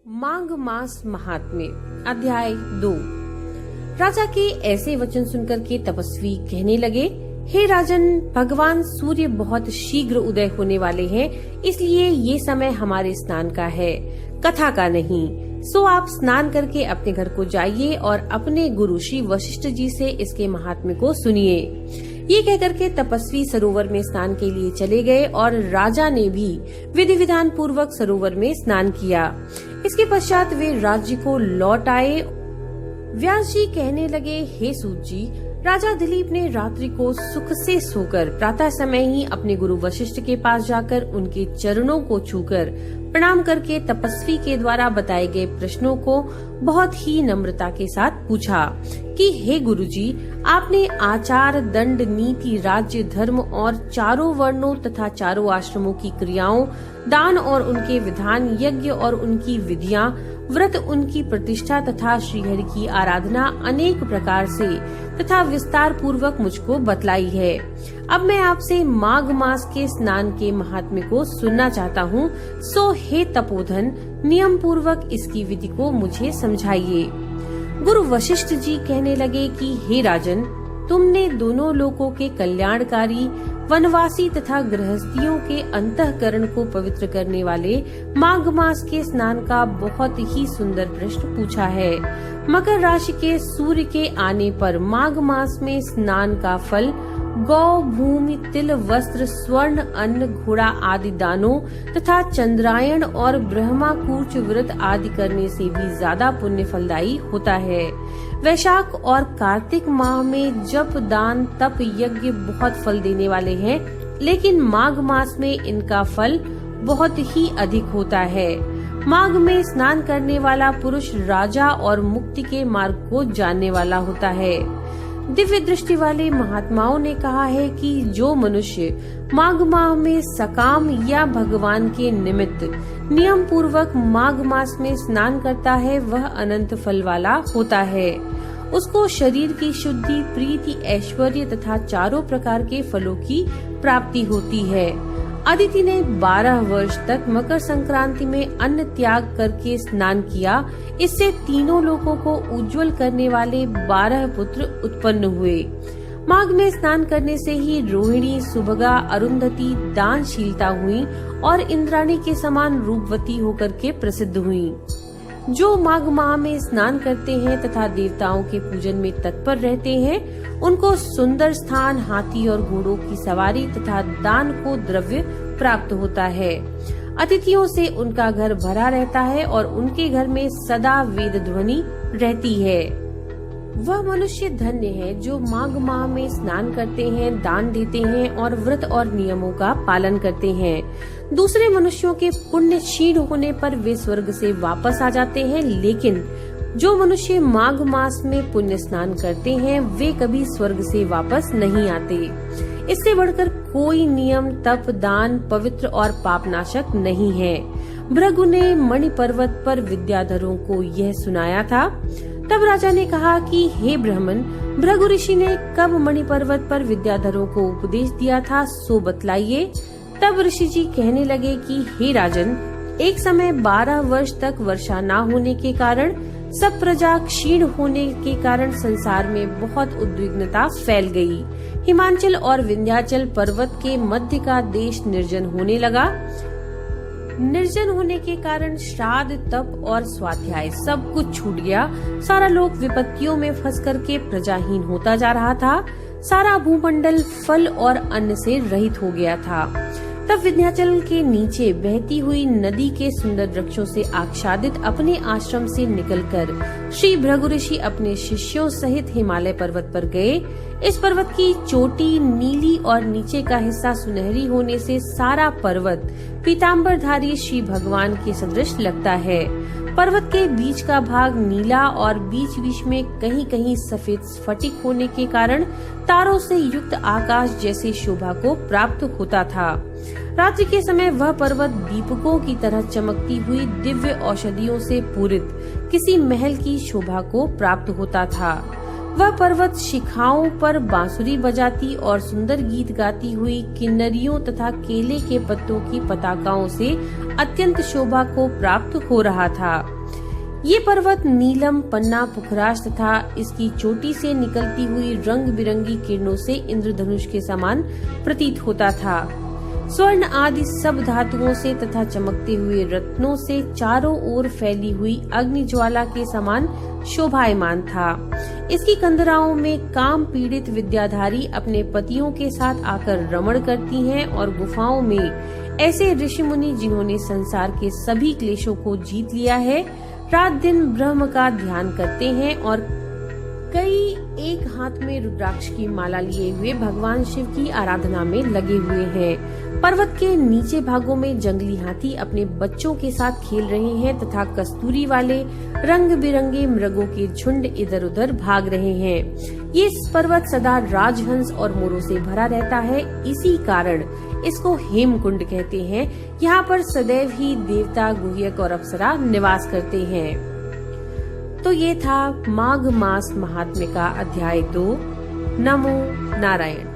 माघ मास महात्म्य अध्याय 2। राजा के ऐसे वचन सुनकर के तपस्वी कहने लगे, हे राजन, भगवान सूर्य बहुत शीघ्र उदय होने वाले हैं, इसलिए ये समय हमारे स्नान का है, कथा का नहीं। सो आप स्नान करके अपने घर को जाइए और अपने गुरु श्री वशिष्ठ जी से इसके महात्म्य को सुनिए। ये कहकर के तपस्वी सरोवर में स्नान के लिए चले गए और राजा ने भी विधि विधान पूर्वक सरोवर में स्नान किया। इसके पश्चात वे राज्य को लौट आए। व्यास जी कहने लगे, हे सूत जी, राजा दिलीप ने रात्रि को सुख से सोकर प्रातः समय ही अपने गुरु वशिष्ठ के पास जाकर उनके चरणों को छूकर प्रणाम करके तपस्वी के द्वारा बताए गए प्रश्नों को बहुत ही नम्रता के साथ पूछा कि हे गुरुजी, आपने आचार, दंड, नीति, राज्य, धर्म और चारों वर्णों तथा चारों आश्रमों की क्रियाओं, दान और उनके विधान, यज्ञ और उनकी विधियां, व्रत, उनकी प्रतिष्ठा तथा श्रीहरि की आराधना अनेक प्रकार से तथा विस्तार पूर्वक मुझको बतलाई है। अब मैं आपसे माघ मास के स्नान के महात्म्य को सुनना चाहता हूँ। सो हे तपोधन, नियम पूर्वक इसकी विधि को मुझे समझाइए। गुरु वशिष्ठ जी कहने लगे कि हे राजन, तुमने दोनों लोकों के कल्याणकारी, वनवासी तथा गृहस्थियों के अंतःकरण को पवित्र करने वाले माघ मास के स्नान का बहुत ही सुंदर प्रश्न पूछा है। मकर राशि के सूर्य के आने पर माघ मास में स्नान का फल गौ, भूमि, तिल, वस्त्र, स्वर्ण, अन्न, घोड़ा आदि दानों तथा चंद्रायण और ब्रह्माकूच व्रत आदि करने से भी ज्यादा पुण्य फलदायी होता है। वैशाख और कार्तिक माह में जप, दान, तप, यज्ञ बहुत फल देने वाले हैं, लेकिन माघ मास में इनका फल बहुत ही अधिक होता है। माघ में स्नान करने वाला पुरुष राजा और मुक्ति के मार्ग को जानने वाला होता है। दिव्य दृष्टि वाले महात्माओं ने कहा है कि जो मनुष्य माघ माह में सकाम या भगवान के निमित्त नियम पूर्वक माघ मास में स्नान करता है, वह अनंत फल वाला होता है। उसको शरीर की शुद्धि, प्रीति, ऐश्वर्य तथा चारों प्रकार के फलों की प्राप्ति होती है। अदिति ने 12 वर्ष तक मकर संक्रांति में अन्न त्याग करके स्नान किया। इससे तीनों लोगों को उज्जवल करने वाले 12 पुत्र उत्पन्न हुए। माघ में स्नान करने से ही रोहिणी, सुभगा, अरुंधति दानशीलता हुई और इंद्राणी के समान रूपवती होकर के प्रसिद्ध हुई। जो माघ माह में स्नान करते हैं तथा देवताओं के पूजन में तत्पर रहते हैं, उनको सुंदर स्थान, हाथी और घोड़ों की सवारी तथा दान को द्रव्य प्राप्त होता है। अतिथियों से उनका घर भरा रहता है और उनके घर में सदा वेद ध्वनि रहती है। वह मनुष्य धन्य है जो माघ माह में स्नान करते हैं, दान देते हैं और व्रत और नियमों का पालन करते हैं। दूसरे मनुष्यों के पुण्य क्षीण होने पर वे स्वर्ग से वापस आ जाते हैं, लेकिन जो मनुष्य माघ मास में पुण्य स्नान करते हैं, वे कभी स्वर्ग से वापस नहीं आते। इससे बढ़कर कोई नियम, तप, दान पवित्र और पापनाशक नहीं है। भृगु ने मणि पर्वत पर विद्याधरों को यह सुनाया था। तब राजा ने कहा कि हे ब्राह्मण, भृगु ऋषि ने कब मणि पर्वत पर विद्याधरों को उपदेश दिया था, सो बतलाइए। तब ऋषि जी कहने लगे कि हे राजन, एक समय 12 वर्ष तक वर्षा न होने के कारण, सब प्रजा क्षीण होने के कारण संसार में बहुत उद्विग्नता फैल गई। हिमाचल और विंध्याचल पर्वत के मध्य का देश निर्जन होने लगा। निर्जन होने के कारण श्राद्ध, तप और स्वाध्याय सब कुछ छूट गया। सारा लोक विपत्तियों में फंस करके प्रजाहीन होता जा रहा था। सारा भूमंडल फल और अन्न से रहित हो गया था। तब विंध्याचल के नीचे बहती हुई नदी के सुंदर वृक्षों से आच्छादित अपने आश्रम से निकलकर श्री भृगु ऋषि अपने शिष्यों सहित हिमालय पर्वत पर गए। इस पर्वत की चोटी नीली और नीचे का हिस्सा सुनहरी होने से सारा पर्वत पीताम्बरधारी श्री भगवान के सदृश लगता है। पर्वत के बीच का भाग नीला और बीच बीच में कहीं कहीं सफेद स्फटिक होने के कारण तारों से युक्त आकाश जैसी शोभा को प्राप्त होता था। रात्रि के समय वह पर्वत दीपकों की तरह चमकती हुई दिव्य औषधियों से पूरित किसी महल की शोभा को प्राप्त होता था। वह पर्वत शिखाओं पर बांसुरी बजाती और सुंदर गीत गाती हुई किन्नरियों तथा केले के पत्तों की पताकाओं से अत्यंत शोभा को प्राप्त हो रहा था। ये पर्वत नीलम, पन्ना, पुखराज तथा इसकी चोटी से निकलती हुई रंग बिरंगी किरणों से इंद्रधनुष के समान प्रतीत होता था। स्वर्ण आदि सब धातुओं से तथा चमकते हुए रत्नों से चारों ओर फैली हुई अग्नि ज्वाला के समान शोभायमान था। इसकी कंदराओं में काम पीड़ित विद्याधारी अपने पतियों के साथ आकर रमण करती हैं और गुफाओं में ऐसे ऋषि मुनि जिन्होंने संसार के सभी क्लेशों को जीत लिया है, रात दिन ब्रह्म का ध्यान करते हैं और कई एक हाथ में रुद्राक्ष की माला लिए हुए भगवान शिव की आराधना में लगे हुए हैं। पर्वत के नीचे भागों में जंगली हाथी अपने बच्चों के साथ खेल रहे हैं तथा कस्तूरी वाले रंग बिरंगे मृगों के झुंड इधर उधर भाग रहे हैं। ये पर्वत सदा राजहंस और मोरों से भरा रहता है, इसी कारण इसको हेमकुंड कहते हैं। यहाँ पर सदैव ही देवता, गुह्यक और अप्सरा निवास करते हैं। तो ये था माघ मास महात्म्य का अध्याय 2। नमो नारायण।